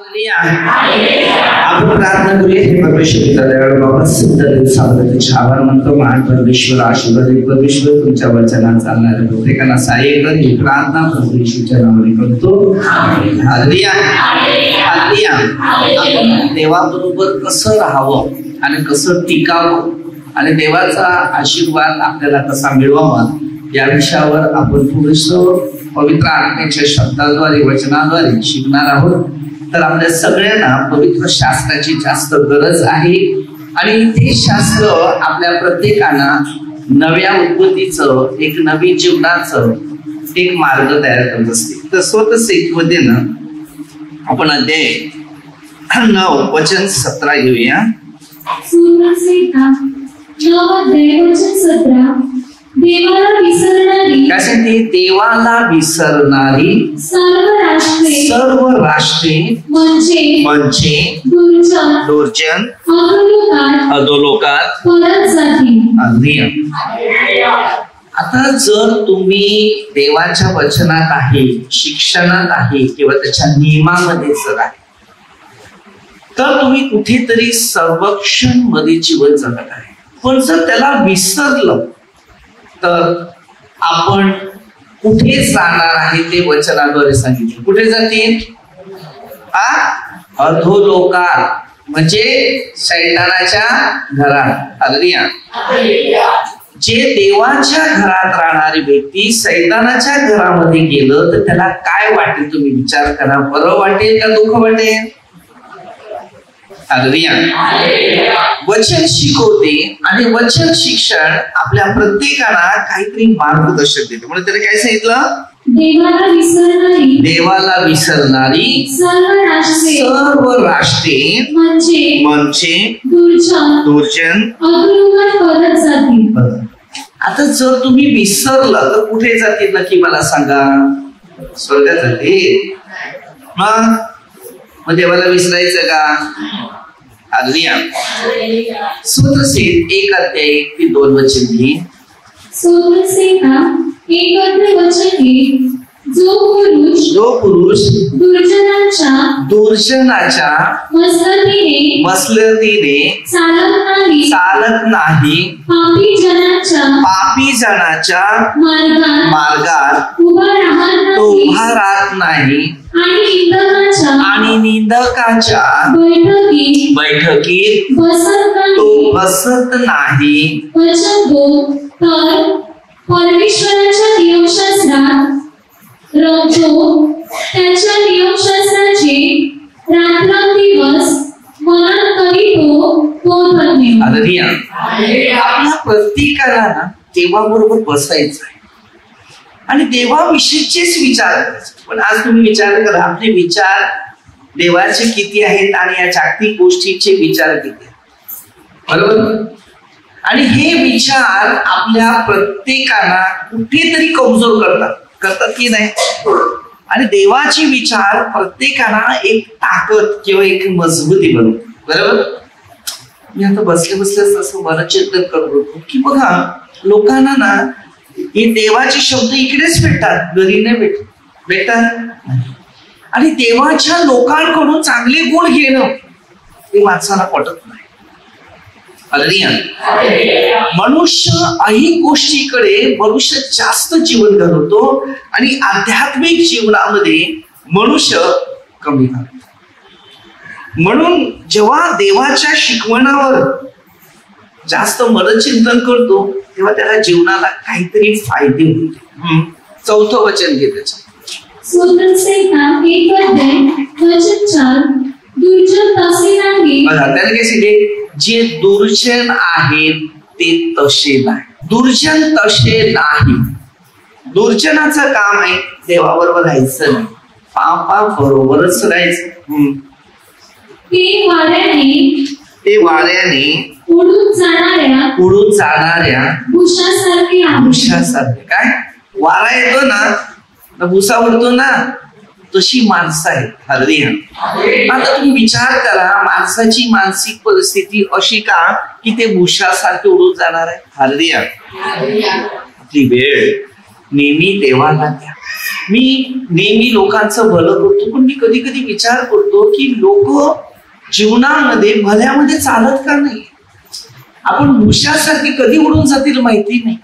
आपण प्रार्थना करूया. हे परमेश्वर बाबा सिद्ध दिवसाबद्दल आभार मानतो. महान परमेश्वर, आशीर्वादित परमेश्वर, तुमच्या वचनात चालणाऱ्या प्रत्येकाला सहाय्य कर. ही प्रार्थना परमेश्वरच्या नावाने करतो. हालेलुया. हालेलुया. आपण देवाबरोबर कसं राहावं आणि कसं टिकावं आणि देवाचा आशीर्वाद आपल्याला कसा मिळवावा या विषयावर आपण थोडंसं पवित्र आत्म्याच्या शब्दाद्वारे, वचनाद्वारे शिकणार आहोत. तर आपल्या सगळ्यांना पवित्र शास्त्राची जास्त गरज आहे आणि ते शास्त्र आपल्या प्रत्येकाला नव्या उत्पत्तीचं, एक नवीन जीवनाचं एक मार्ग तयार करत असते. तर स्वतःमध्ये ना आपण अध्याय 9 वचन 17 घेऊया. देवाला विसरणारी, त्यासाठी देवाला विसरणारी सर्व राष्ट्रे म्हणजे दुर्जन अधोलोकात परत जातील. आता जर तुम्ही देवाच्या वचनात आहे, शिक्षणात आहे किंवा त्याच्या नियमामध्ये जर आहे, तर तुम्ही कुठेतरी सर्वक्षण मध्ये जीवन जगत आहे. पण जर त्याला विसरलं तर आपण कुठे जाणार आहे ते वचनाद्वारे सांगितले. कुठे जातील? अधोलोकात, म्हणजे शैतानाच्या घरात. हालेलुया. जे देवाच्या घरात राहणारी व्यक्ती शैतानाच्या घरामध्ये गेलं तर त्याला काय वाटेल? तुम्ही विचार करा. बरं वाटेल का दुःख वाटेल? हालेलुया. वचन शिकवते आणि वचन शिक्षण आपल्या प्रत्येकाला काहीतरी मार्गदर्शन देते. म्हणून त्याला काय सांगितलं? देवाला विसरणारी सर्व राष्ट्रे म्हणजे दुर्जन. आता जर तुम्ही विसरलं तर कुठे जातील नक्की मला सांगा? स्वर्गात जातील. मग देवाला विसरायचं का? हालेलुया. सूत्रसेन 1 अध्याय 1 ते 2 वचन घे. सूत्रसेन 1 अध्याय वचन घे. जो पुरुष दुर्जनाच्या मसलतीने चालत नाही, पापी जनाच्या मार्गात तो उभा राहत नाही आणि निंदकाच्या बैठकीत तो बसत नाही. परमेश्वराच्या नियमशास्त्रात रमतो, त्याच्या नियमशास्त्राचे रात्रंदिवस मनन करीतो, तो धन्य. हालेलुया. आपल्या प्रत्येकाला ना देवाबरोबर बसायचं आहे आणि देवाविषयीचेच विचार करायचे. पण आज तुम्ही विचार करा, आपले विचार देवाचे किती आहेत आणि या जागतिक गोष्टीचे विचार किती आहेत? बरोबर. आणि हे विचार आपल्या प्रत्येकाला कुठेतरी कमजोर करतात की नाही? आणि देवाचे विचार प्रत्येकाला एक ताकद किंवा एक मजबूती बनवतात. बरोबर. मी आता बसले असं मनचिंतन करत होतो की बघा, लोकांना ना हे देवाचे शब्द इकडेच भेटतात, घरी नाही भेटतात. आणि देवाच्या लोकांकडून चांगले गुण घेणं हे माणसाला पटत नाही. हालेलुया. मनुष्य ऐहिक गोष्टीकडे मनुष्य जास्त जीवन घालवतो आणि आध्यात्मिक जीवनामध्ये मनुष्य कमी घालतो. म्हणून जेव्हा देवाच्या शिकवणावर जास्त मनचिंतन करतो तेव्हा त्याला जीवनाला काहीतरी फायदे होते. 4थं वचन घे त्याचं. त्याने काय सांगितले? जे दुर्जन आहेत ते तसे नाही. दुर्जन तसे नाही. दुर्जनाचं काम आहे देवाबरोबर राहायचं नाही, पापा बरोबरच राहायचं. ते वाऱ्याने उडून जाणाऱ्या भुसासारखे. काय वारा येतो ना, भुसा उडतो ना, तशी माणसं आहेत. हालेलुया. आता तुम्ही विचार करा, माणसाची मानसिक परिस्थिती अशी का की ते भुसासारखे उडून जाणार आहे? हालेलुया. आपली वेळ नेहमी देवाला द्या. मी नेहमी लोकांचं भलं करतो, पण मी कधी कधी विचार करतो की लोक जीवनामध्ये भल्यामध्ये चालत का नाही? आपण मुशासारखी कधी उडून जातील माहिती नाही.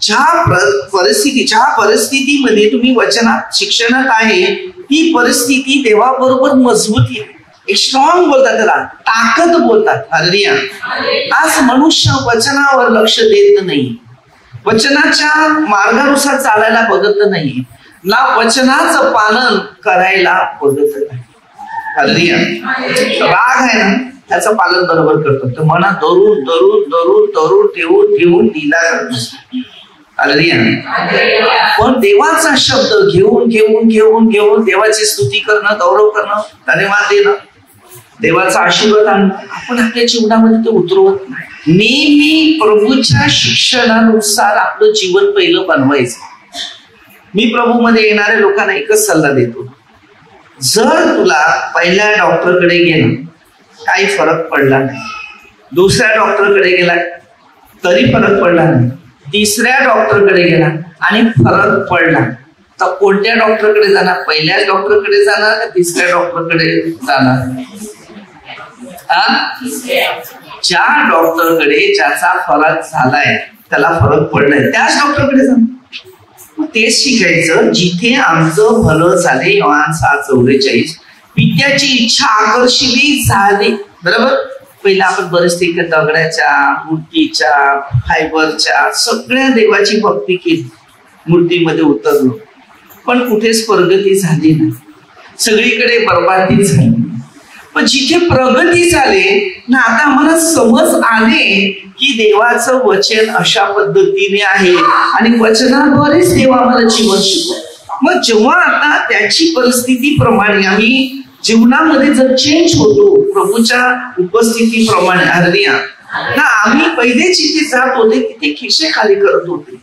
ज्या परिस्थितीमध्ये तुम्ही वचनात शिक्षणात आहे, ती परिस्थिती देवाबरोबर मजबूती आहे. एक स्ट्रॉंग बोलतात, त्याला ताकद बोलतात. हालेलुया. आज मनुष्य वचनावर लक्ष देत नाही, वचनाच्या मार्गानुसार चालायला बघत नाही, ना वचनाचं पालन करायला बघत नाही. हालेलुया. राग आहे ना, त्याचं पालन बरोबर करतो, तर मनात धरून धरून धरून धरून ठेवून ठेवून लीला करतो. हालेलुया. पण देवाचा शब्द घेऊन घेऊन घेऊन घेऊन देवाची स्तुती करणं, गौरव करणं, धन्यवाद देणं, देवाचा आशीर्वाद आणणं, आपण आपल्या जीवनामध्ये ते उतरवत नाही. नेहमी प्रभूच्या शिक्षणानुसार आपलं जीवन पहिलं बनवायचं. मी प्रभूमध्ये येणाऱ्या लोकांना एकच सल्ला देतो, जर तुला पहिल्या डॉक्टरकडे गेला काही फरक पडला नाही, दुसऱ्या डॉक्टरकडे गेला तरी फरक पडला नाही, तिसऱ्या डॉक्टरकडे गेला आणि फरक पडला, तर कोणत्या डॉक्टरकडे जाणार? पहिल्याच डॉक्टरकडे जाणार का तिसऱ्या डॉक्टरकडे जाणार? ज्या डॉक्टरकडे ज्याचा फरक झालाय, त्याला फरक पडलाय, त्याच डॉक्टरकडे जाणार. तेच शिकायचं जिथे आमचं भलं झाले. योहान 6:44. विद्याची इच्छा आकर्षिली झाली. बरोबर. पहिला आपण बरेच दगडाच्या, मूर्तीच्या, फायबरच्या सगळ्या देवाची भक्ती केली, मूर्तीमध्ये उतरलो, पण कुठेच प्रगती झाली नाही, सगळीकडे बरबादी झाली. पण जिथे प्रगती झाली ना, आता आम्हाला समज आले की देवाचं वचन अशा पद्धतीने आहे आणि वचनाद्वारेच देव आम्हाला जीवन शिकवतो. मग जेव्हा आता त्याची परिस्थिती प्रमाणे आम्ही जीवनामध्ये जर चेंज होतो, प्रभूच्या उपस्थितीप्रमाणे, हालेलुया, ना आम्ही पहिले जिथे जात होते तिथे खिसे खाली करत होते,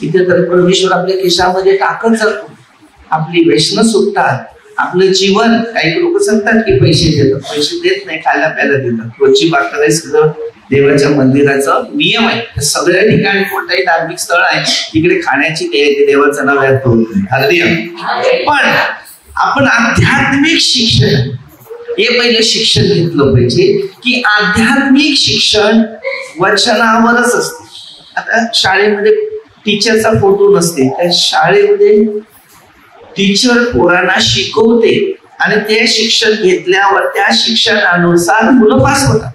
तिथे तर परमेश्वर आपल्या खिशामध्ये टाकत जातो, आपली व्यसनं सुटतात, आपलं जीवन. काही लोक सांगतात की पैसे देतात, पैसे देत नाही, खायला प्यायला देतात. रोजची बाकर आहे, सगळं देवाच्या मंदिराचा नियम आहे. सगळ्या ठिकाणी कोणताही धार्मिक स्थळ आहे तिकडे खाण्याची देवाचा नाव यात होत. पण आपण आध्यात्मिक शिक्षण हे पहिलं शिक्षण घेतलं पाहिजे की आध्यात्मिक शिक्षण वचनावरच असते. आता शाळेमध्ये टीचरचा फोटो नसते, त्या शाळेमध्ये टीचर पोरांना शिकवते आणि ते शिक्षण घेतल्यावर त्या शिक्षणानुसार मुलं पास होतात.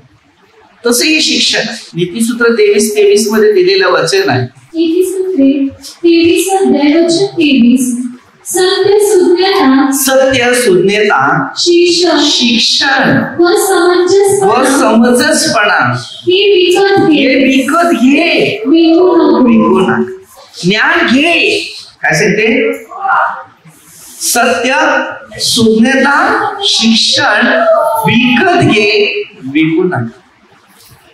तसं हे शिक्षण आहे. नीतिसूत्र 23:23 मध्ये दिलेलं वचन आहे. नीतिसूत्रे 23:23 सत्य सुज्ञता शिक्षण व समंजसपणा हे विकत घे, विकू नका. ज्ञान घे. काय सांगते? सत्य, सुज्ञता, शिक्षण विकत घे, विकू नका.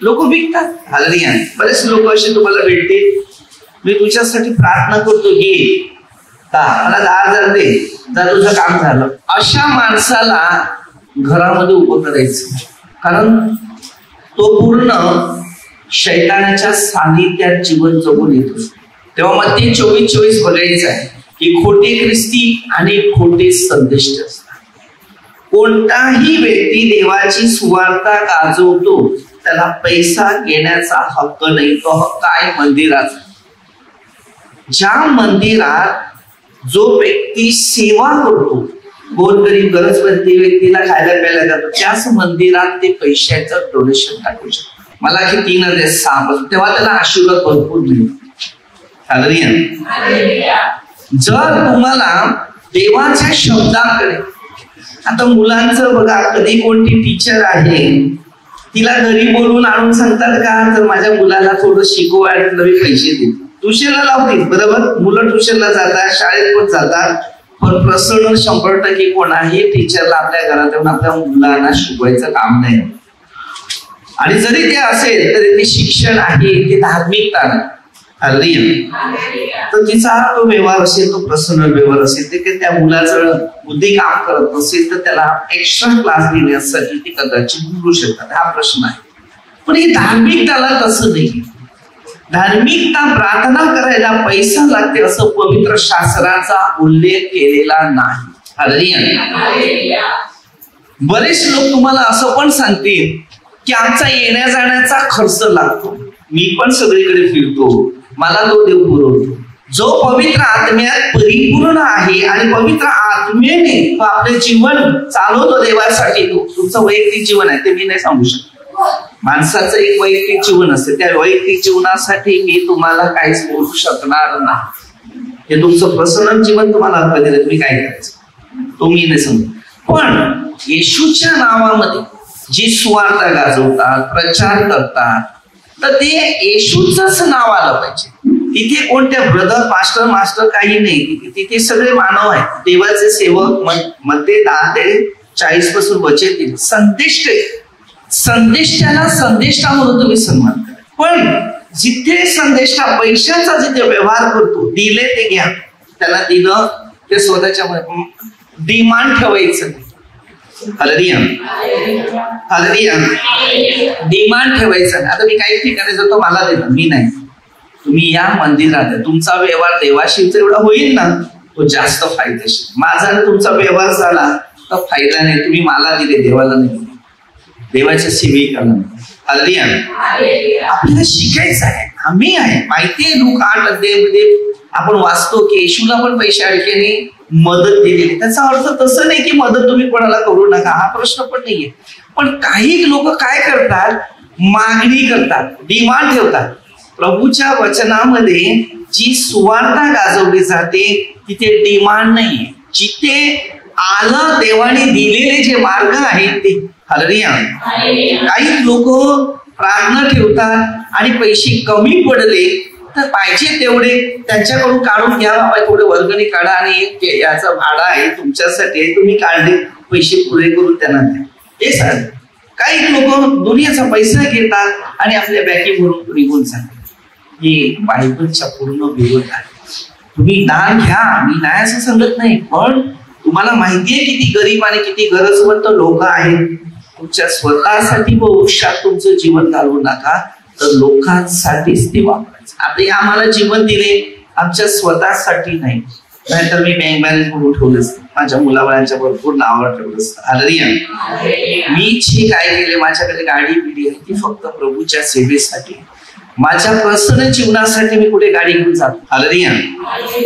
लोक विकतात. हालेलुया. बरेच लोक असे तुम्हाला भेटतील, मी तुझ्यासाठी प्रार्थना करतो, घे, मला 10,000 दे, जर तुझं काम झालं. अशा माणसाला घरामध्ये उभं करायचं, कारण तो पूर्ण शैतानाच्या सानिध्यात जीवन जगून येतो. तेव्हा मत्ती 24:24 बघायचं आहे की खोटे ख्रिस्ती आणि खोटे संदेश असतात. कोणताही व्यक्ती देवाची सुवार्ता गाजवतो त्याला पैसा घेण्याचा हक्क नाही. तो हक्क आहे मंदिराचा. ज्या मंदिरात जो व्यक्ती सेवा करतो, गोरगरीब गरजवंती व्यक्तीला खायला प्यायला जातो, त्याच मंदिरात ते पैशाचं डोनेशन टाकू शकतो. मला की 3,006 तेव्हा त्याला आशीर्वाद भरपूर मिळतो. हालेलुया. जर तुम्हाला देवाच्या शब्दाकडे, आता मुलांचं बघा, कधी कोणती टीचर आहे तिला घरी बोलून आणून सांगतात का, तर माझ्या मुलाला थोडं शिकवायला मी पैसे देतो, ट्युशनला लावतील. बरोबर. मुलं ट्युशनला जातात, शाळेत पण जातात, पण प्रसन्न 100% कोणाही टीचरला आपल्या घरात येऊन आपल्या मुलांना शिकवायचं काम नाही. आणि जरी ते असेल तरी ते शिक्षण आहे, ते धार्मिकता नाही. तर तिचा तो व्यवहार असेल, तो प्रसन्न व्यवहार असेल, ते त्या मुलाचं बुद्धी काम करत नसेल तर त्याला एक्स्ट्रा क्लास घेण्यासाठी ते कदाचित बोलू शकतात. हा प्रश्न आहे. पण हे धार्मिकताला तसं नाही. धार्मिकता प्रार्थना करायला पैसा लागते असं पवित्र शास्त्राचा उल्लेख केलेला नाही. हालेलुया. बरेच लोक तुम्हाला असं पण सांगतील की आमचा येण्या जाण्याचा खर्च लागतो, मी पण सगळीकडे फिरतो, मला तो देव पुरवतो. जो पवित्र आत्म्यात परिपूर्ण आहे आणि पवित्र आत्म्याने आपले जीवन चालवतो देवासाठी, तुमचं वैयक्तिक जीवन आहे ते मी नाही सांगू शकत. माणसाचं एक वैयक्तिक जीवन असते, त्या वैयक्तिक जीवनासाठी मी तुम्हाला काहीच बोलू शकणार नाही. हे तुमचं पर्सनल जीवन तुम्हाला कधी तुम्ही काय करायचं तुम्ही नाही समजू. पण येशूच्या नावामध्ये जी सुवार्ता गाजवतात, प्रचार करतात, तर ते येशूचंच नाव आलं पाहिजे. तिथे कोणत्या ब्रदर मास्टर मास्टर काही नाही, तिथे सगळे मानव आहेत. देवाचे सेवक मध्ये 10 ते 40 पासून वचन दिले. संदेष्टाला संदेष्टा म्हणून तुम्ही सन्मान करा. पण जिथे संदेष्टा पैशाचा जिथे व्यवहार करतो, दिले ते घ्या, त्याला दिलं ते स्वतःच्या डिमांड ठेवायचं. हालेलुया. हालेलुया. डिमांड ठेवायचं. आता मी काही ठिकाणी जातो, मला देतो, मी नाही. तुम्ही या मंदिरात तुमचा व्यवहार देवाशी एवढा होईल ना, तो जास्त फायदेशीर. माझा तुमचा व्यवहार झाला तर फायदा नाही. तुम्ही मला दिले, देवाला नाही, देवाच्या सेविकाला नाही. हालेलुया. आपल्याला शिकायचं आहे. आम्ही आहे माहितीये लूका 8 अध्यायामध्ये आपण वाचतो की येशूला पण पैशा अडकेने मदत दिलेली. त्याचा अर्थ तसं नाही की मदत तुम्ही कोणाला करू नका, हा प्रश्न पण नाहीये. पण काही लोक काय करतात, मागणी करतात, डिमांड ठेवतात. प्रभूच्या वचनामध्ये जी सुवार्ता गाजवली जाते तिथे डिमांड नाहीये. जिथे आलं देवाने दिलेले जे मार्ग आहेत ते. हालेलुया. काही लोक प्रार्थना ठेवतात आणि पैसे कमी पडले तर पाहिजे तेवढे त्यांच्याकडून काढून घ्या, बाबा थोडे वर्गणी काढा आणि याचं भाडं आहे तुमच्यासाठी, तुम्ही काढले पैसे पुरे करून त्यांना द्या. हे सांग. काही लोक दुनियाचा पैसा घेतात आणि आपल्या बॅकी भरून निघून जातात. हे बायबलच्या पूर्ण विरोध आहे. तुम्ही दान घ्या, मी नाही असं सांगत नाही, पण तुम्हाला माहितीये किती गरीब आणि किती गरजवंत लोक आहेत. तुमच्या स्वतःसाठी भविष्यात तुमचं जीवन घालवू नका, तर लोकांसाठीच ते वापरायचं. आपले आम्हाला जीवन दिले आमच्या स्वतःसाठी नाही, नाहीतर मी बँक बॅलन्स म्हणून ठेवलं असतं, माझ्या मुलाबाळांच्या भरपूर नावावर ठेवलं असतं. हालेलुया. मी जे काय केले, माझ्याकडे गाडी बिडी आहे ती फक्त प्रभूच्या सेवेसाठी, माझ्या पर्सनल जीवनासाठी मी कुठे गाडी घेऊन जातो. हालेलुया.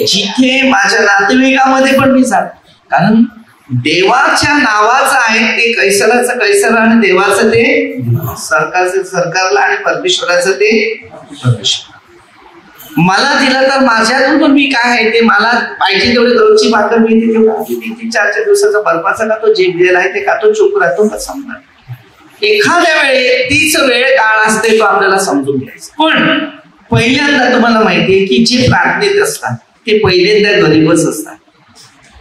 जिथे माझ्या नातेवाईकामध्ये पण मी जातो, कारण देवाच्या नावाचं आहे ते कैसराचं कैसर आणि देवाचं ते सरकारचं सरकारला आणि परमेश्वराचं ते परमेश्वर. मला दिलं तर माझ्यातून पण मी काय आहे ते मला पाहिजे तेवढे गहूची भाकर मिळते तेवढं. 3-4 दिवसाचा बर्फाचा खातो, जे मिळेल आहे ते खातो, चूक राहतो का समजा. एखाद्या वेळे तीच वेळ काळ असते तो आपल्याला समजून घ्यायचा. पण पहिल्यांदा तुम्हाला माहितीये की जे प्रार्थनेत असतात ते पहिल्यांदा गरीबच असतात.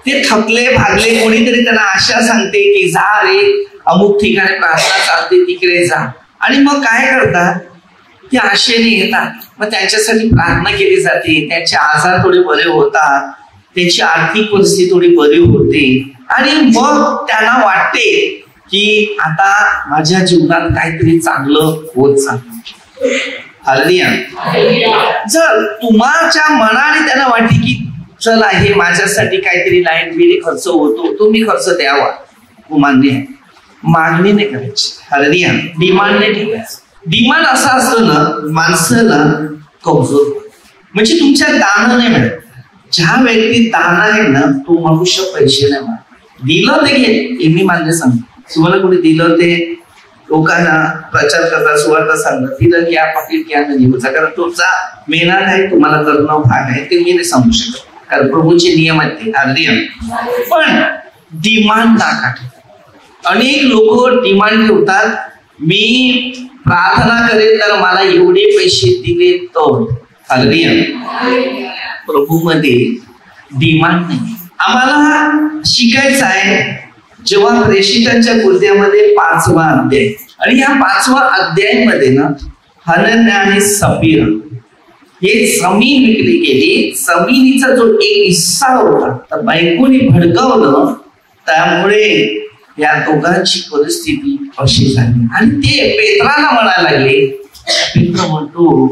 ते थकले भागले, कोणीतरी त्यांना आशा सांगते की जा रे अमुक ठिकाणी प्रार्थना चालते तिकडे जा, आणि मग काय करतात ते आशेने येतात. मग त्यांच्यासाठी प्रार्थना केली जाते, त्यांचे आजार थोडे बरे होतात, त्यांची आर्थिक परिस्थिती थोडी बरी होते, आणि मग त्यांना वाटते की आता माझ्या जीवनात काहीतरी चांगलं होत चाललं. हालेलुया. जर तुमच्या मनाने त्यांना वाटते की चला हे माझ्यासाठी काहीतरी लाईट बिल खर्च होतो, तुम्ही खर्च द्यावा, तो मान्य आहे, मागणी नाही करायची. हालेलुया. डिमांड नाही ठेवायचं. डिमांड असा असतो ना, माणसाला कमजोर, म्हणजे तुमच्या दान नाही मिळत. ज्या व्यक्ती दान आहे ना तो मनुष्य पैसे नाही मागत. दिलं ते घे, हे मी मान्य सांगतो. तुम्हाला कोणी दिलं ते लोकांना प्रचार करता, सुवार्ता सांगतात, दिलं घ्या, पाकिट घ्या, निघून जा, कारण तुमचा मेहनत आहे, तुम्हाला करणं भाग आहे, ते मी नाही सांगू शकत, कारण प्रभूचे नियम आहेत ते. हालेलुया. पण डिमांड नका ठेवा. अनेक लोक डिमांड ठेवतात, मी प्रार्थना करेल तर मला एवढे पैसे दिले तर. हालेलुया. प्रभूमध्ये डिमांड नाही. आम्हाला शिकायचं आहे. जेव्हा प्रेषितांच्या कृत्यामध्ये 5वा अध्याय, आणि या 5वा अध्यायामध्ये ना हनन्या आणि सफीरा हे जमीन विकली गेली. जमिनीचा जो एक हिस्सा होता तर बायकोने भडकवलं, त्यामुळे या दोघांची परिस्थिती अशी झाली. आणि ते पेत्राला म्हणायला लागले, पेत्र म्हणतो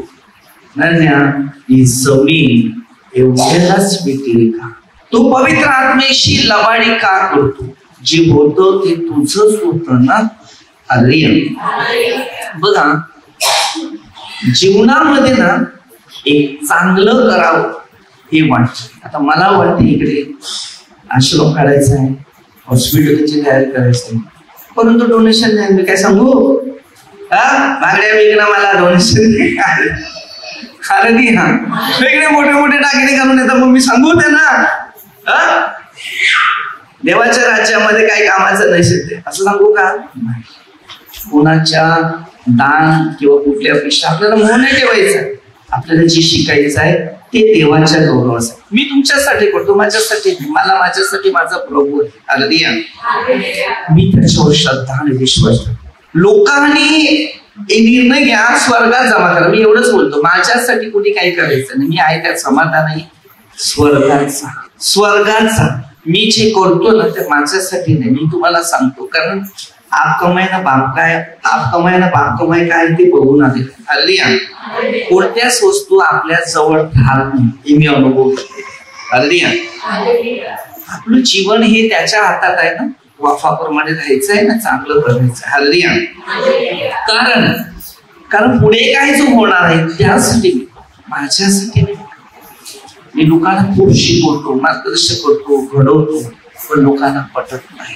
नन्या ही जमीन एवढ्यालाच विकली का? तू पवित्र आत्मेशी लबाडी का करतो? जे होतं ते तुझंच होतं ना. हालेलुया. बघा, जीवनामध्ये ना एक चांगलं करावं हे वाटतं. आता मला वाटतं इकडे आश्रम काढायचा आहे, हॉस्पिटलची तयारी करायची आहे, परंतु डोनेशन नाही. मी काय सांगू? बांगड्या विकणं मला डोनेशन वेगळे मोठे मोठे दागिने करून येतात, मग मी सांगू त्यांना देवाच्या राज्यामध्ये काही कामाचं नसेल असं सांगू का? कोणाच्या दान किंवा कुठल्या पेक्षा आपल्याला मोह नाही ठेवायचं. आपल्याला जे शिकायचं आहे ते देवाच्या गौरवासाठी. मी तुमच्यासाठी करतो, माझ्यासाठी मला माझ्यासाठी माझा प्रभू आहे. हालेलुया. मी त्याच्यावर श्रद्धा आणि विश्वास ठेवतो. लोकांनी निर्णय घ्या, स्वर्गात जमा करा. मी एवढंच बोलतो, माझ्यासाठी कुणी काही करायचं नाही. मी आहे त्यात समाधान आहे. स्वर्गाचा मी जे करतो ना ते माझ्यासाठी नाही. मी तुम्हाला सांगतो, कारण आप कमाय ना बाप कमाय काय ते बघून आले. हालेलुया. कोणत्याच वस्तू आपल्या जवळ राहत नाही हे मी अनुभव घेतले. हालेलुया. आपलं जीवन हे त्याच्या हातात आहे ना. वाफाप्रमाणे राहायचं आहे ना, चांगलं करायचं. हालेलुया. कारण पुढे काय जो होणार आहे त्यासाठी, माझ्यासाठी नाही. मी लोकांना खूप शिकवतो, मार्गदर्शन करतो, घडवतो, पण लोकांना पटत नाही.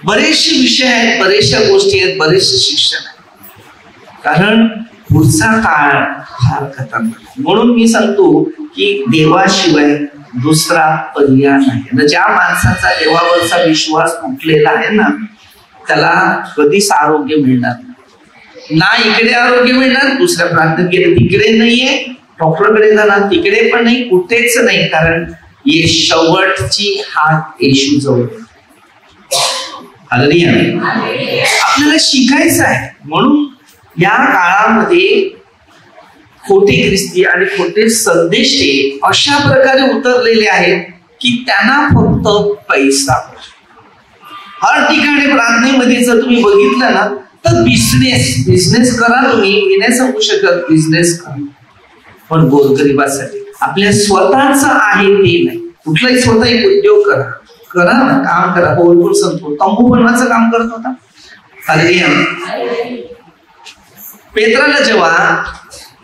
बरेचसे विषय आहेत, बरेचशा गोष्टी आहेत, बरेचसे शिक्षण आहे. कारण पुढचा काळ फार खतरनाक. म्हणून मी सांगतो की देवाशिवाय दुसरा पर्याय नाही. ज्या माणसाचा देवावरचा विश्वास तुटलेला आहे ना, त्याला कधीच आरोग्य मिळणार ना. इकडे आरोग्य मिळणार, दुसऱ्या प्रांतात गेले तिकडे नाहीये, डॉक्टरकडे जाणार तिकडे पण नाही, कुठेच नाही. कारण ये शेवटची हात येशू जवळ. हालेलुया. आपल्याला शिकायचं आहे. म्हणून या काळामध्ये खोटे ख्रिस्ती आणि खोटे संदेशे अशा प्रकारे उतरलेले आहेत की त्यांना फक्त पैसा. हर ठिकाणी प्रार्थनेमध्ये जर तुम्ही बघितलं ना तर बिझनेस करा. तुम्ही मी नाही सांगू शकत बिझनेस करा, पण गोरगरिबासाठी आपल्या स्वतःच आहे ते नाही. कुठलाही स्वतः एक उद्योग करा, काम करा. बोलपूर संतो तंबू बनवायचं काम करत होता. हालेलुया. पेत्राला जेव्हा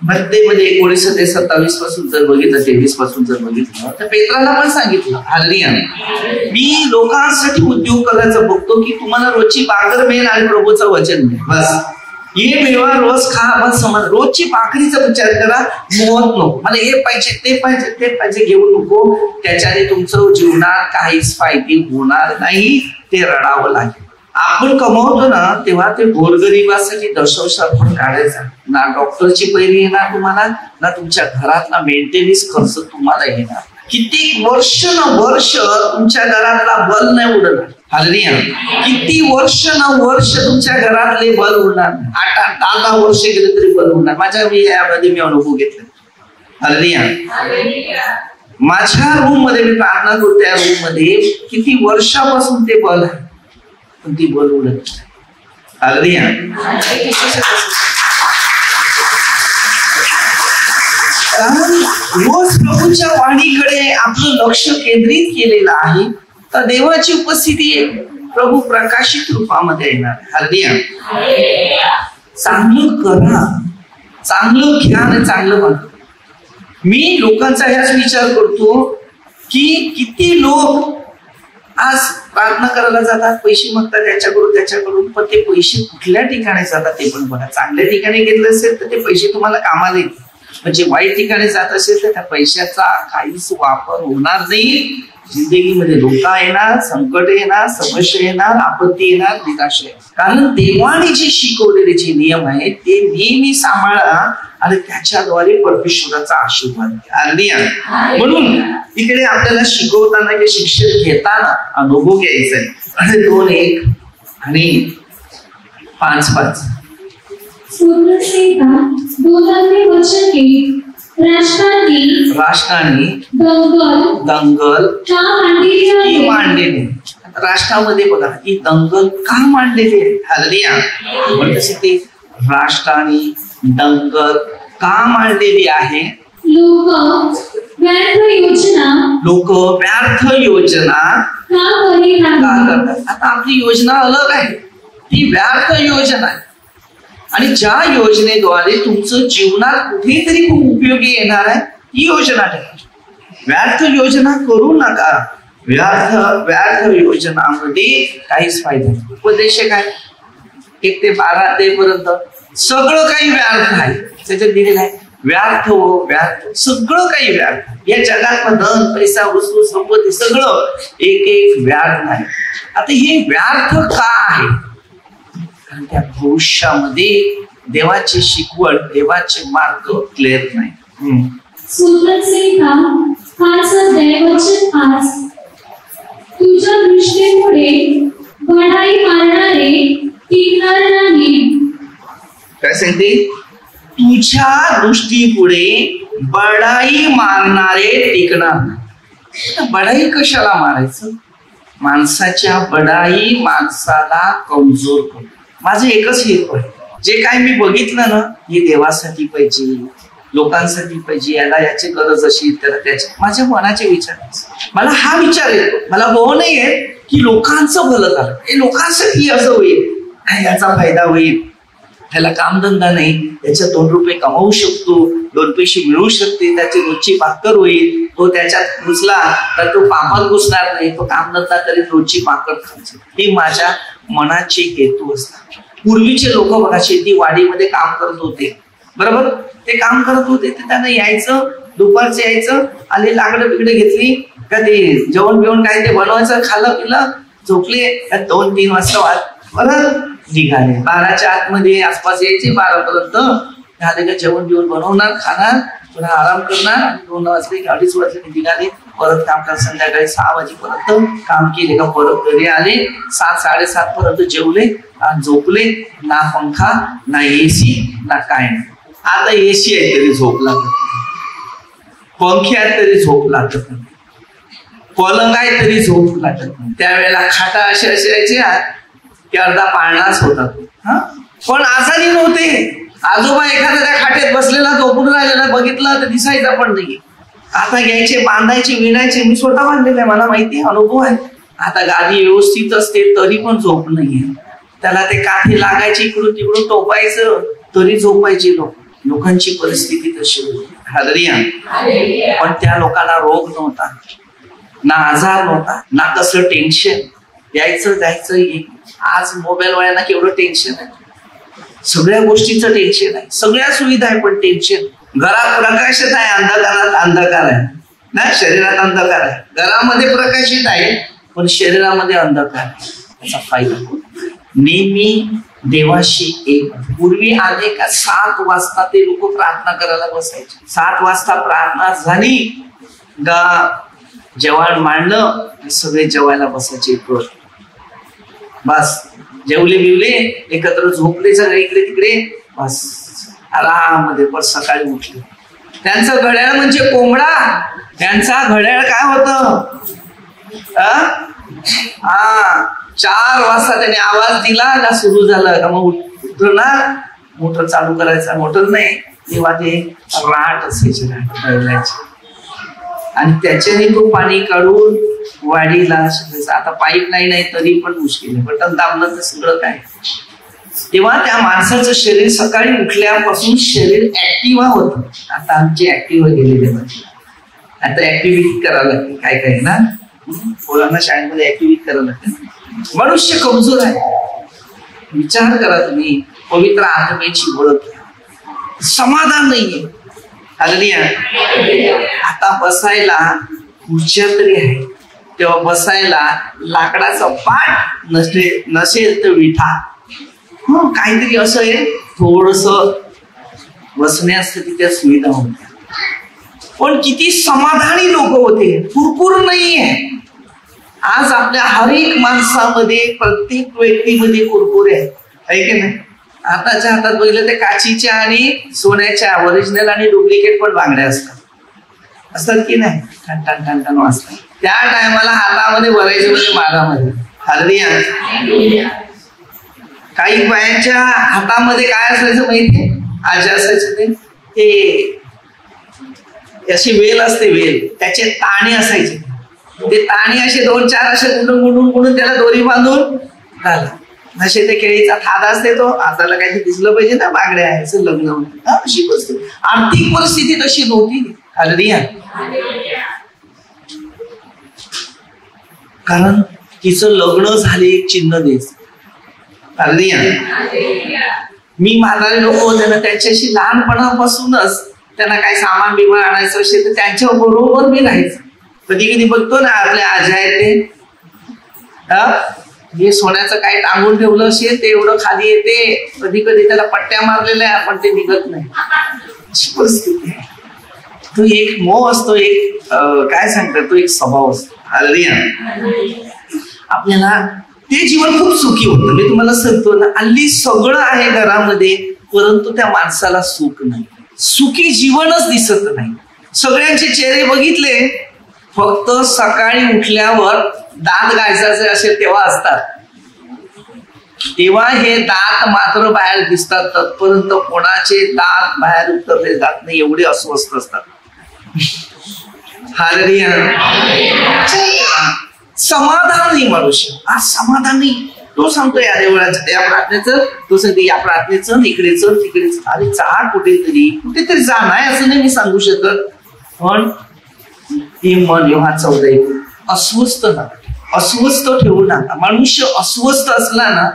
मध्ये 1927 पासून जर बघितलं, 23 पासून जर बघितलं, तर पेत्राला पण सांगितलं, हालेलुया, मी लोकांसाठी उद्योग करायचं बघतो की तुम्हाला रोजची भाकर मिळेल आणि प्रभूचं वचन मिळेल. बस हे मिळवा, रोज खा, बस समज. रोजची भाकरीचा विचार करा, मोहत नको. मला हे पाहिजे ते पाहिजे घेऊ नको. त्याच्याने तुमचं जीवनात काहीच फायदे होणार नाही. ते रडावं लागेल. आपण कमवतो ना तेव्हा ते गोरगरिबासाठी दशवश आपण काढायचा. ना डॉक्टरची पैरी येणार तुम्हाला, ना तुमच्या घरातला मेंटेनन्स खर्च तुम्हाला येणार. किती वर्ष तुमच्या घरातला बल नाही उडणार. हालेलुया. किती वर्ष तुमच्या घरातले बल उडणार. 8-10 वर्ष गेले तरी बल उडणार. यामध्ये मी अनुभव घेतला. हालेलुया. माझ्या रूम मध्ये मी प्रार्थना करतो, त्या रूम मध्ये किती वर्षापासून ते बल आहे, पण ती बल उडत नाही. हालेलुया. रोज प्रभूच्या वाणीकडे आपलं लक्ष केंद्रित केलेलं आहे, तर देवाची उपस्थिती प्रभू प्रकाशित रूपामध्ये येणार. हालेलुया. चांगलं करा, चांगलं घ्या आणि चांगलं बघा. मी लोकांचा ह्याच विचार करतो की किती लोक आज प्रार्थना करायला जातात, पैसे मागतात त्याच्याकडून, पण ते पैसे कुठल्या ठिकाणी जातात ते पण बघा. चांगल्या ठिकाणी घेतले असेल तर ते पैसे तुम्हाला कामाला येतील, म्हणजे वाईट ठिकाणी जात असेल तर त्या पैशाचा काहीच वापर होणार नाही. जिंदगीमध्ये धोका येणार, संकट येणार, समस्या येणार, आपत्ती येणार, निराशा येणार. कारण देवाने जे शिकवलेले जे नियम आहेत ते नेहमी सांभाळा आणि त्याच्याद्वारे परमेश्वराचा आशीर्वाद घ्या. हालेलुया. म्हणून इकडे आपल्याला शिकवताना की शिक्षण घेताना अनुभव घ्यायचा आहे. आणि 2:1 आणि 5:5 राष्ट्रांनी दंगल की मांडलेली. राष्ट्रामध्ये बघा ही दंगल का मांडलेली आहे. हालेलुया. म्हणजे ते राष्ट्रांनी दंगल का मांडलेली आहे? लोक व्यर्थ योजना का करतात? आता आपली योजना अलग आहे, ती व्यर्थ योजना आहे. आणि ज्या योजनेद्वारे तुमचं जीवनात कुठेतरी खूप उपयोगी येणार आहे ती योजना ठेवा. व्यर्थ योजना करू नका. व्यर्थ योजनामध्ये काहीच फायदा नाही. उपदेश काय 1 ते 12 पर्यंत सगळं काही व्यर्थ आहे. त्याच्यात दिलेलं आहे व्यर्थ सगळं काही व्यर्थ. या जगात धन पैसा वस्तू संपत्ती सगळं एक व्यर्थ आहे. आता हे व्यर्थ का आहे? कारण त्या भविष्यामध्ये देवाची शिकवण देवाचे मार्ग क्लिअर नाही. तुझ्या दृष्टीपुढे बढाई मारणारे टिकणार नाही. काय सांगते? तुझ्या दृष्टीपुढे बढाई मारणारे टिकणार नाही. बढाई कशाला मारायचं? माणसाच्या बढाई माणसाला कमजोर करतो. माझं एकच हेतू आहे, जे काय मी बघितलं ना हे देवासाठी पाहिजे, लोकांसाठी पाहिजे, याची गरज अशी तर त्याची माझ्या मनाचे विचार. मला हा विचार येतो, मला हो नाही आहे की लोकांचं भलं झालं, हे लोकांसाठी असं होईल, याचा फायदा होईल, ह्याला कामधंदा नाही, त्याच्यात 2 रुपये कमावू शकतो, 2 पैसे मिळू शकते, त्याची रोजची भाकर होईल, तो त्याच्यात घुसला तर तो पापात घुसणार नाही, तो कामधंदा करीत रोजची भाकर खायची. हे माझ्या मनाचे हेतू असतात. पूर्वीचे लोक बघा शेतीवाडीमध्ये काम करत होते, बरोबर? ते काम करत होते ते त्यांना यायचं, दुपारचं यायचं, आले लाकडं बिकडे घेतली का ते जेवण बिवण काय ते बनवायचं, खाल्लं पिलं, झोपले, 2-3 वाजता परत निघाले. 12च्या आतमध्ये आसपास यायचे, 12 पर्यंत झाले का जेवण बिवण बनवणार, खाणार, पुन्हा आराम करणार, आणि 2 वाजले 2:30 वाजले निघाले, परत काम कर. संध्याकाळी 6 वाजेपर्यंत काम केले का परत घरी आले, 7-7:30 पर्यंत जेवले आणि झोपले. ना पंखा ना एसी ना काय नाही. आता एसी आहे तरी झोप लागत नाही, पंखे आहेत तरी झोप लागत नाही, पलंग आहे तरी झोप लागत नाही. त्यावेळेला खाटा अशा असायच्या की अर्धा पाळणाच होता. पण आजारी नव्हते. आजोबा एखाद्या त्या खाट्यात बसलेला झोपून राहिलेला बघितलं तर दिसायचा पण नाही. आता घ्यायचे, बांधायचे, विणायचे. मी स्वतः बांधलेलं आहे, मला माहिती आहे, अनुभव आहे. आता गादी व्यवस्थित असते तरी पण झोप नाहीये. त्याला ते काठी लागायची, इकडून तिकडून टोपायचं तरी झोपायची. लोकांची परिस्थिती तशी होती. हालेलुया. पण त्या लोकांना रोग नव्हता, ना आजार नव्हता, ना कसं टेन्शन. यायचं जायचं. आज मोबाईल वाल्यांना केवढं टेन्शन आहे, सगळ्या गोष्टीचं टेन्शन आहे, सगळ्या सुविधा आहे पण टेन्शन. घरात प्रकाशित आहे, अंधकारात अंधकार आहे ना. शरीरात अंधकार आहे, घरामध्ये प्रकाशित आहे पण शरीरामध्ये अंधकार आहे. त्याचा फायदा नेहमी देवाशी एक. पूर्वी आले का 7 वाजता ते लोक प्रार्थना करायला बसायचे. 7 वाजता प्रार्थना झाली का जेवण मांडलं, सगळे जेवायला बसायचे. बस जेवले बिवले, एकत्र झोपले सगळे इकडे तिकडे, बस आरामध्ये. पण सकाळी उठले. त्यांचं घड्याळ म्हणजे कोंबडा. त्यांचा घड्याळ काय होत? 4 वाजता त्याने आवाज दिला का सुरू झालं का मग उठणार. मोटर चालू करायचा, मोटर नाही तेव्हा ते राट असायचे, राट बैलाचे, आणि त्याच्याने तो पाणी काढून वाडीला. आता पाईपलाईन आहे तरी पण मुश्किल आहे, बटन दाबलं तर सगळं काय. तेव्हा त्या माणसाचं शरीर सकाळी उठल्यापासून शरीर ऍक्टिव्ह होतं. आता आमचे ऍक्टिव्ह गेलेले नाही. आता ऍक्टिव्हिटी करावं लागते, काय काय ना, पोरांना शाळेमध्ये ऍक्टिव्हिटी करावं लागते. मनुष्य कमजोर आहे. विचार करा तुम्ही, पवित्र आत्म्याची ओळख, समाधान नाहीये. हालेलुया. आता बसायला खुर्च्या तरी आहे, तेव्हा बसायला लाकडाचा पाट नसेल तर विठा, काहीतरी असं आहे, थोडस बसण्यासाठी त्या सुविधा होत्या. पण किती समाधानी लोक होते, कुरकुर नाहीये. आज आपल्या हर एक माणसामध्ये, प्रत्येक व्यक्तीमध्ये कुरकुर आहे की नाही. आताच्या हातात बघितलं ते काचीच्या आणि सोन्याच्या ओरिजिनल आणि डुप्लिकेट पण बांगड्या असतात की नाही. टन टन टन टन वाजतात. त्या टायमाला हातामध्ये भरायचे म्हणजे मागामध्ये. हालेलुया. काही बायांच्या हातामध्ये काय असायचं माहितीये? आजी असायचं ते ते अशी वेल असते, वेल त्याचे ताणे असायचे, ते ताणे असे 2-4 असे गुंडून त्याला दोरी बांधून घाला. असे ते केळीचा थादा असते, तो हाताला काहीतरी दिसलं पाहिजे ना, बागड्या आहे असं लग्न होतं. अशी परिस्थिती, आर्थिक परिस्थिती तशी नव्हती. हालेलुया. कारण तिचं लग्न झाले एक चिन्ह द्यायचं. हालेलुया. मी म्हातारे लोक होते ना, त्यांच्याशी लहानपणापासूनच त्यांना काही सामान बिमान आणायचं असेल तर त्यांच्या बरोबर मी राहायचं. कधी कधी बघतो ना आपल्या आज्या आहेत ते, हे सोन्याचं काय टांगून ठेवलं असेल ते एवढं खाली येते, कधी कधी त्याला पट्ट्या मारलेल्या आहे पण ते निघत नाही. अशी परिस्थिती आहे. तो एक मोह असतो, एक काय सांगतात, तो एक स्वभाव असतो. हालेलुया. आपल्याला ते जीवन खूप सुखी होतं. मी तुम्हाला सांगतो ना, हल्ली सगळं आहे घरामध्ये परंतु त्या माणसाला सुख नाही, सुखी जीवनच दिसत नाही. सगळ्यांचे चेहरे बघितले, फक्त सकाळी उठल्यावर दात घासायचे असेल तेव्हा असतात, तेव्हा हे दात मात्र बाहेर दिसतात. तत्पर्यंत कोणाचे दात बाहेर उतरले जात नाही, एवढे अस्वस्थ असतात. हालेलुया. समाधान नाही मनुष्य, आज समाधान नाही. तो सांगतो या देवळाचं, या प्रार्थनेचं, तो सांगतो या प्रार्थनेचं, इकडेच तिकडेच. अरे जा कुठेतरी जा, नाही असं नाही मी सांगू शकत, पण हे मन योहान 14 अस्वस्थ ना, अस्वस्थ ठेवू नका. मनुष्य अस्वस्थ असला ना,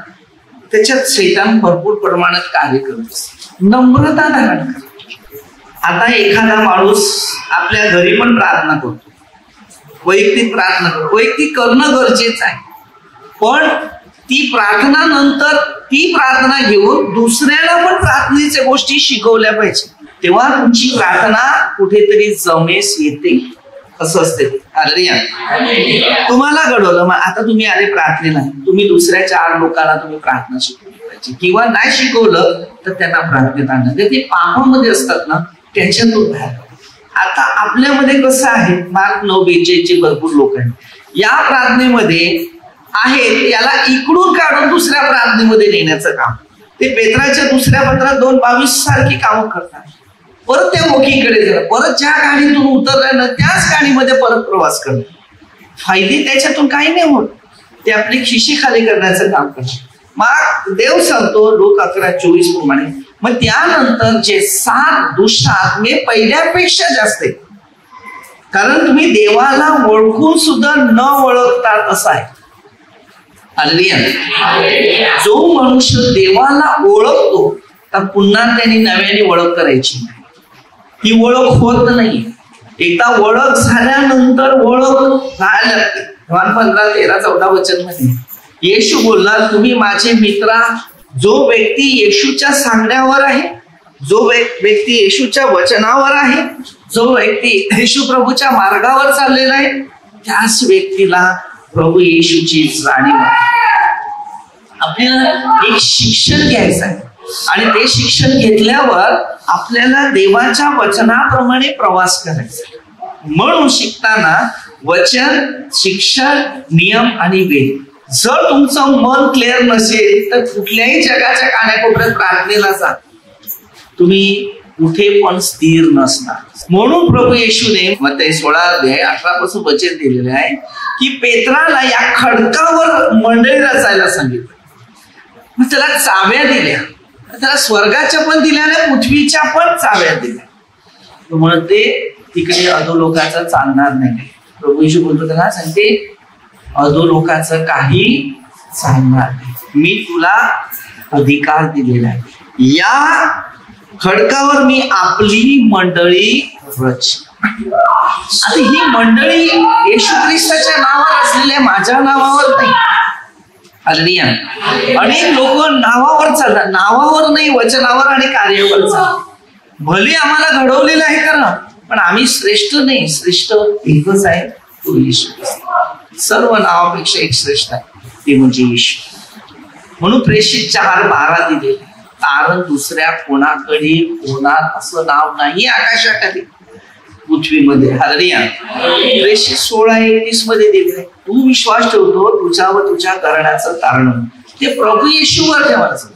त्याच्यात शैतान भरपूर प्रमाणात कार्य करत असतो. नम्रता धारण करा. आता एखादा माणूस आपल्या घरी पण प्रार्थना करतो, वैयक्तिक प्रार्थना करतो, वैयक्तिक करणं गरजेचं आहे, पण ती प्रार्थना नंतर ती प्रार्थना घेऊन दुसऱ्याला पण प्रार्थनेच्या गोष्टी शिकवल्या पाहिजे, तेव्हा तुमची प्रार्थना कुठेतरी जमेस येते. असं असते. हालेलुया. तुम्हाला घडवलं, मग आता तुम्ही आले प्रार्थनेला, तुम्ही दुसऱ्या 4 लोकांना तुम्ही प्रार्थना शिकवली पाहिजे, किंवा नाही शिकवलं तर त्यांना प्रार्थनेत आणलं. ते पापामध्ये असतात ना, त्याच्यातून बाहेर. आता आपल्यामध्ये कसं आहे, मार्क 9:42 भरपूर लोक आहेत या प्रार्थनेमध्ये आहेत, याला इकडून काढून दुसऱ्या प्रार्थनेमध्ये नेण्याचं काम. ते पेत्राच्या दुसऱ्या पत्रात 2:22 सारखी कामं करतात. परत त्या ओखीकडे जरा, परत ज्या गाडीतून उतरल्या ना त्याच गाडीमध्ये परत प्रवास करतात. फायदे त्याच्यातून काही नाही होत, ते आपली खिशी खाली करण्याचं काम करतात. मग देव सांगतो लोक 11:24 प्रमाणे, मग त्यानंतर जे 7 दुष्ट आत्मे पहिल्यापेक्षा जास्त आहेत, कारण तुम्ही देवाला ओळखून सुद्धा न ओळखतात असं आहे. हालेलुया. जो मनुष्य देवाला ओळखतो तर पुन्हा त्यांनी नव्याने ओळख करायची नाही, ती ओळख होत नाही. एकदा ओळख झाल्यानंतर ओळख राहायला लागते. योहान 15:13-14 मध्ये येशू बोलला, तुम्ही माझे मित्र जो व्यक्ती येशूच्या सांगण्यावर आहे, जो व्यक्ती येशूच्या वचनावर आहे, जो व्यक्ती येशू प्रभूच्या मार्गावर चाललेला आहे, त्याच व्यक्तीला प्रभू येशूची जाणीव आहे. आपल्याला एक शिक्षण घ्यायचं आहे आणि ते शिक्षण घेतल्यावर आपल्याला देवाच्या वचनाप्रमाणे प्रवास करायचा. म्हणून शिकताना वचन, शिक्षण, नियम आणि वेद. जर तुमचं मन क्लिअर नसेल तर कुठल्याही जगाच्या कानाकोपऱ्यात प्रार्थनेला जा, तुम्ही कुठे पण स्थिर नसणार. म्हणून प्रभू येशूने मत्ती 16:18 वचन दिलेले आहे की पेत्राला या खडकावर मंडळी रचायला सांगितलं. मग त्याला चाव्या दिल्या, त्याला स्वर्गाच्या पण दिल्या आणि पृथ्वीच्या पण चाव्या दिल्या. तो म्हणते तिकडे अधोलोकाचं चालणार नाही. प्रभू येशू बोलतो त्याला, सांगते अधोलोकाचं काही चालणार नाही, मी तुला अधिकार दिलेला आहे. या खडकावर मी आपली मंडळी रच. आता ही मंडळी येशू ख्रिस्ताच्या नावावर असलेल्या माझ्या नावावर नाही. हालेलुया. अनेक लोक नावावर चालतात, नावावर नाही वचनावर आणि कार्यावर चालतात. भले आम्हाला घडवलेलं आहे करा, पण आम्ही श्रेष्ठ नाही, श्रेष्ठ एकच आहे, तो येशू. सर्व नावापेक्षा एक श्रेष्ठ आहे, ते म्हणजे येशू. म्हणून प्रेषित 4:12 दिले, कारण दुसऱ्या कोणाकडे होणार असं नाव नाही आकाशाखाली पृथ्वीमध्ये. हालेलुया. प्रेषित 16:31 मध्ये दिले, तू विश्वास ठेवतो तुझ्यावर तुझ्या करण्याचं कारण ते प्रभू येशूवर ठेवायचं.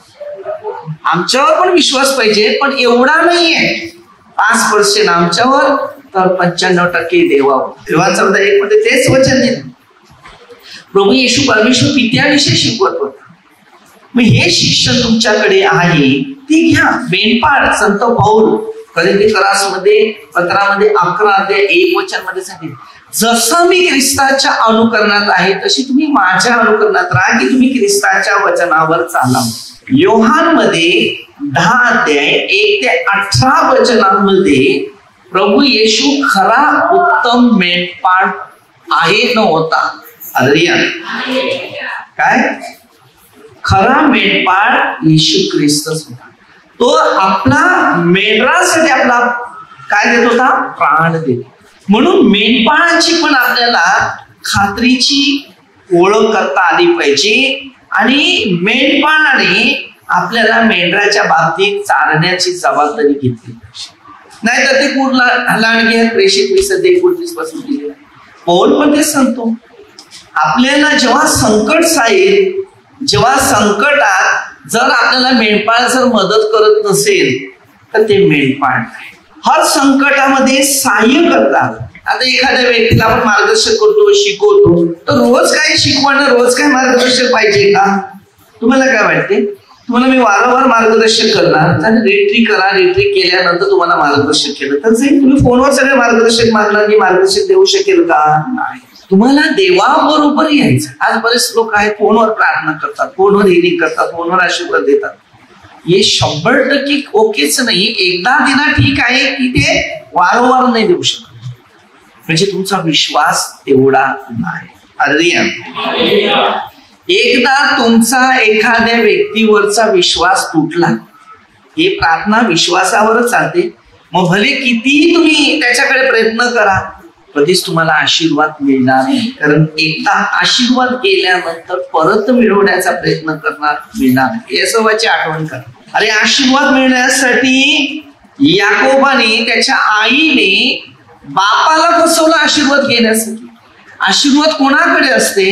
आमच्यावर पण विश्वास पाहिजे, पण एवढा नाहीये 5% आमच्यावर तर 95% देवावर. देवाचा एक मध्ये तेच वचन दिलं. प्रभू येशू परमेश्वर पित्याविषयी शिकवत होता. मग हे शिक्षण तुमच्याकडे आहे ते घ्या. मेंढपाळ संत पौल कोरिन्थीकरासमध्ये पत्रामध्ये 11:1 मध्ये सांगितले, जसं मी ख्रिस्ताच्या अनुकरणात आहे तशी तुम्ही माझ्या अनुकरणात राहा की तुम्ही ख्रिस्ताच्या वचनावर चाला. योहान मध्ये 10:1-18 प्रभू येशू खरा उत्तम मेंढपाळ आहे नव्हता. हालेलुया. काय खरा मेंढपाळ येशू ख्रिस्तच होता. तो आपला मेंढरासाठी आपला काय देत होता? प्राण देत. म्हणून मेंढपाळाची पण आपल्याला खात्रीची ओळख करता आली पाहिजे आणि मेंढपाळाने आपल्याला मेंढराच्या बाबतीत चालण्याची जबाबदारी घेतली पाहिजे. नाहीतर ते पूर्ण लांडगे आहेत. प्रेषित 20:29 पासून दिलेला पौल पण ते सांगतो, आपल्याला जेव्हा संकट येईल, जेव्हा संकटात जर आपल्याला मेंढपाळ जर मदत करत नसेल तर ते मेंढपाळ नाही. हर संकटामध्ये सहाय्य करतात. आता एखाद्या व्यक्तीला आपण मार्गदर्शन करतो, शिकवतो, तर रोज काय शिकवणं, रोज काय मार्गदर्शन पाहिजे का? तुम्हाला काय वाटते? तुम्हाला मी वारंवार मार्गदर्शन करणार आणि रिट्रीट करा, रिट्रीट केल्यानंतर तुम्हाला मार्गदर्शन केलं तर तुम्ही फोनवर सगळे मार्गदर्शन मागणार, मी मार्गदर्शन देऊ शकेल का? नाही. तुम्हाला देवाबरोबर यायचं. आज बरेच लोक आहेत फोनवर प्रार्थना करतात, फोनवर हिलिंग करतात, फोनवर आशीर्वाद देतात. हे 100% ओकेच नाही. एकदा दिना ठीक आहे की ते वारंवार नाही देऊ शकत, म्हणजे तुमचा विश्वास तेवढा नाही. हालेलुया. एकदा तुमचा एखाद्या व्यक्तीवरचा विश्वास तुटला, हे प्रार्थना विश्वासावरच चालते. मग भले कितीही तुम्ही त्याच्याकडे प्रयत्न करा, कधीच तुम्हाला आशीर्वाद मिळणार नाही. कारण एकदा आशीर्वाद गेल्यानंतर परत मिळवण्याचा प्रयत्न करणार मिळणार नाही. येशूची आठवण करा. अरे आशीर्वाद मिळण्यासाठी याकोबाने त्याच्या आईने बापाला फसवलं आशीर्वाद घेण्यासाठी. आशीर्वाद कोणाकडे असते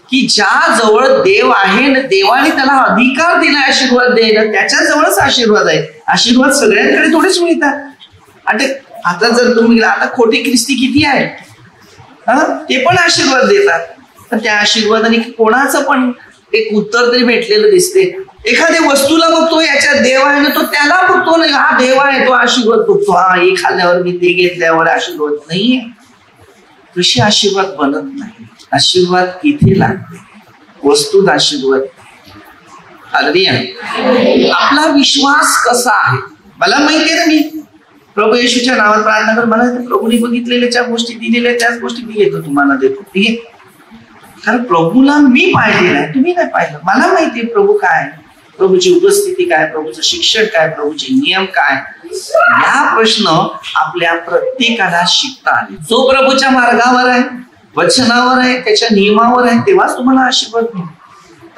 की ज्या जवळ देव आहे ना, देवाने त्याला अधिकार दिला आशीर्वाद द्यायला, त्याच्या जवळच आशीर्वाद आहे. आशीर्वाद सगळ्यांकडे थोडेच मिळतात. आता जर तुम्ही आता खोटे ख्रिस्ती किती आहेत, ते पण आशीर्वाद देतात. तर त्या आशीर्वादाने कोणाचं पण एक उत्तर तरी भेटलेलं दिसते. एखाद्या वस्तूला बघतो याच्यात देव आहे ना, तो त्याला बघतो नाही, हा देव आहे, तो आशीर्वाद बघतो. हा हे खाल्ल्यावर मी ते घेतल्यावर आशीर्वाद नाहीये. तशी आशीर्वाद बनत नाही. आशीर्वाद इथे लागते, वस्तूत आशीर्वाद. हालेलुया. आपला विश्वास कसा आहे? मला माहितीये ना, मी प्रभू येशूच्या नावात प्रार्थना कर, मला प्रभूने बघितलेल्या ज्या गोष्टी दिलेल्या त्याच गोष्टी मी घेतो, तुम्हाला देतो. ठीक आहे, कारण प्रभूला मी पाहिलेलं आहे, तुम्ही नाही पाहिलं. मला माहितीये प्रभू काय, प्रभूची उपस्थिती काय, प्रभूचं शिक्षण काय, प्रभूचे नियम काय. या प्रश्न आपल्या प्रत्येकाला शिकता आले. जो प्रभूच्या मार्गावर आहे, वचनावर आहे, त्याच्या नियमावर आहे, तेव्हाच तुम्हाला आशीर्वाद मिळेल.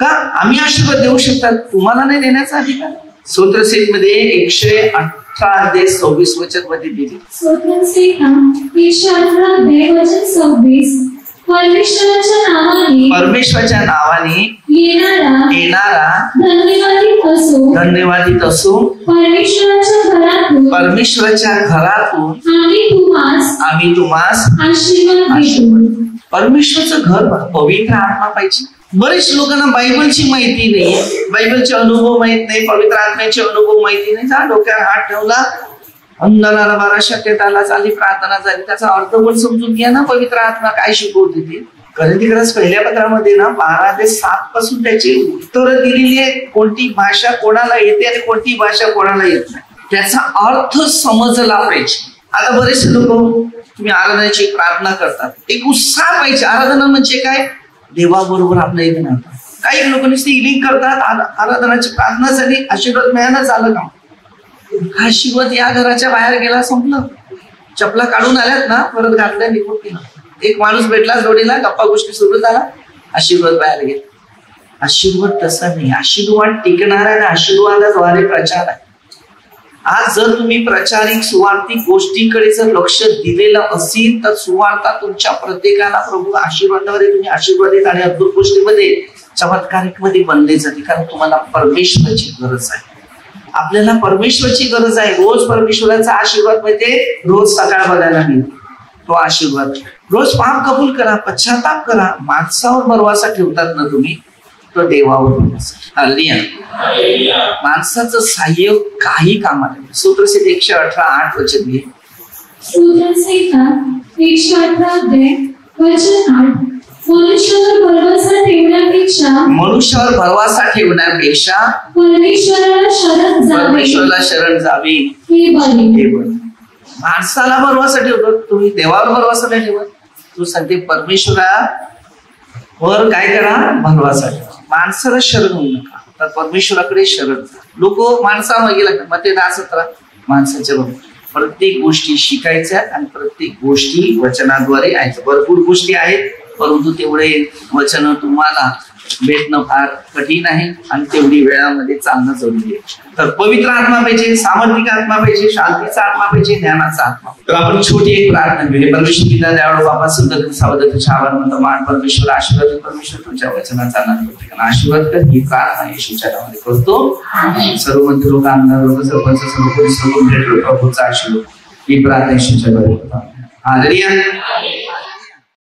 का आम्ही आशीर्वाद देऊ शकतात, तुम्हाला नाही देण्याचा अधिकार? स्तोत्रसेठ मध्ये 118:26 मध्ये दिले. परमेश्वराच्या नावाने येणारा धन्यवादित असो. परमेश्वराच्या घरातून आम्ही तुम्हास परमेश्वरचं घर पवित्र आत्मा पाहिजे. बरेच लोकांना बायबलची माहिती नाही, बायबलचे अनुभव माहित नाही, पवित्र आत्म्याचे अनुभव माहिती नाही. जा डोक्यावर हात ठेवला, अंधनाला 12 शक्यता आला, चालली प्रार्थना झाली, त्याचा अर्थ पण समजून घ्या ना. पवित्र आत्मा काय शिकवते ते कोरिन्थीकरास पहिल्या पत्रामध्ये ना 12-7 पासून त्याची उत्तरं दिलेली आहेत. कोणती भाषा कोणाला येते आणि कोणती भाषा कोणाला येत नाही, त्याचा अर्थ समजला पाहिजे. आता बरेचसे लोक तुम्ही आराधनाची प्रार्थना करतात, एक उत्साह पाहिजे. आराधना म्हणजे काय? देवाबरोबर आपलं एक नातं. काही लोक नुसते हिलिंग करतात, आराधनाची प्रार्थना झाली, आशीर्वाद मिळायला झालं का? आशीर्वाद या घराच्या बाहेर गेला, संपलं. चपला काढून आल्यात ना, परत घातल्या, निघून गेला. एक माणूस भेटला जोडीला, गप्पा गोष्टी सुरू झाला, आशीर्वाद बाहेर गेला. आशीर्वाद तसा नाही. आशीर्वाद टिकणार आहे, आशीर्वादाद्वारे प्रचार आहे. आज जर तुम्ही प्रचारिक सुवार्थिक गोष्टीकडे जर लक्ष दिलेलं असेल तर सुवार्ता तुमच्या प्रत्येकाला प्रभू आशीर्वादाद्वारे तुम्ही आशीर्वादित आणि अद्भुत गोष्टीमध्ये चमत्कारिक मध्ये बनले जाते. कारण तुम्हाला परमेश्वराची गरज आहे. आपल्याला परमेश्वराची गरज आहे. रोज परमेश्वराचा आशीर्वाद म्हणजे रोज सकाळ बघायला मिळतो तो आशीर्वाद. रोज पाप कबूल करा, पश्चाताप करा. माणसावर भरवसा ठेवतात ना तुम्ही, तो देवावर भरवसा. हालेलुया. माणसाचं सहाय्य काही कामाला. सूत्रसंहिता 118:8 वचन घे. सूत्रसंहिता 118 अध्याय वचन 8. मनुष्यावर भरवसा ठेवण्यापेक्षा परमेश्वराला शरण जावे हे बरे. माणसाला भरवसा ठेवतो, तुम्ही देवावर भरवसा नाही ठेवत. तू सांगते परमेश्वरावर काय करा, भरवसा ठेवा. माणसाला शरण होऊ नका, तर परमेश्वराकडे शरण जा. लोक माणसामागे लागतात. मग ते 10:17 माणसाच्या बरोबर प्रत्येक गोष्टी शिकायच्या आणि प्रत्येक गोष्टी वचनाद्वारे ऐकायच्या. भरपूर गोष्टी आहेत, परंतु तेवढे वचन तुम्हाला भेटणं फार कठीण आहे आणि तेवढी वेळामध्ये चालणं जरुरी आहे. तर पवित्र आत्मा पाहिजे, सामर्थ्यिक आत्मा पाहिजे, शांतीचा आत्मा पाहिजे, ज्ञानाचा आत्मा. तर आपण छोटी एक प्रार्थना घेऊया. परमेश्वर पिता दयाळू बाबा, सुंदर सावध तुझ्या आभार मान. परमेश्वर आशीर्वाद, परमेश्वर तुझ्या वचनाचा आशीर्वाद कर. ही प्रार्थना येशूच्या नावाने करतो. सर्व मंत्री लोक, आमदार लोक, सरपंच, सर्व पोलीस लोक, प्रभूचा आशीर्वाद. ही प्रार्थना येशूच्या नावाने करतो. हालेलुया.